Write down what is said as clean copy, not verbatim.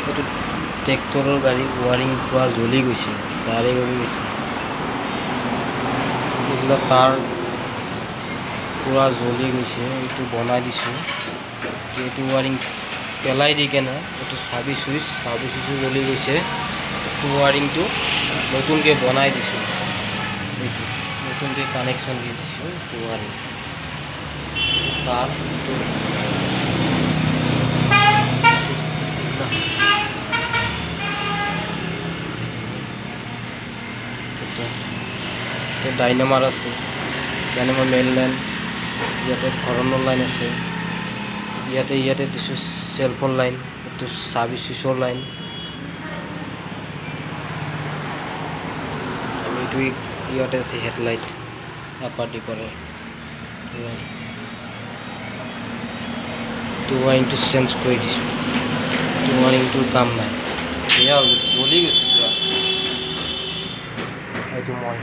এইটো ট্ৰেক্টৰৰ গাড়ী ৱাৰিং পুৰা জ্বলি গৈছে, তাৰে হৈ গৈছে। এইবিলাক তাৰ পুৰা জ্বলি গৈছে, এইটো বনাই দিছোঁ। এইটো ৱাৰিং পেলাই দি কেনে এইটো চাবি চুইচো জ্বলি গৈছে। এইটো ৱাৰিংটো নতুনকৈ বনাই দিছোঁ, এইটো নতুনকৈ কানেকশ্যন দি দিছোঁ। এইটো ৱাৰিং তাৰ ডাইনামাৰ আছে, ডাইনামাৰ মেইন লাইন, ইয়াতে ঘৰণৰ লাইন আছে, ইয়াতে দিছোঁ চেলফোন লাইন, এইটো চাবি চুইচৰ লাইন। আমি এইটো ইয়াতে আছে হেডলাইট আপাৰ ডিপাৰৰ। এইটো ৱাৰিংটো চেঞ্জ কৰি দিছোঁ, এইটো ৱাৰিংটোৰ কাম নাই, এয়া জ্বলি গৈছে পুৰা। এইটো মই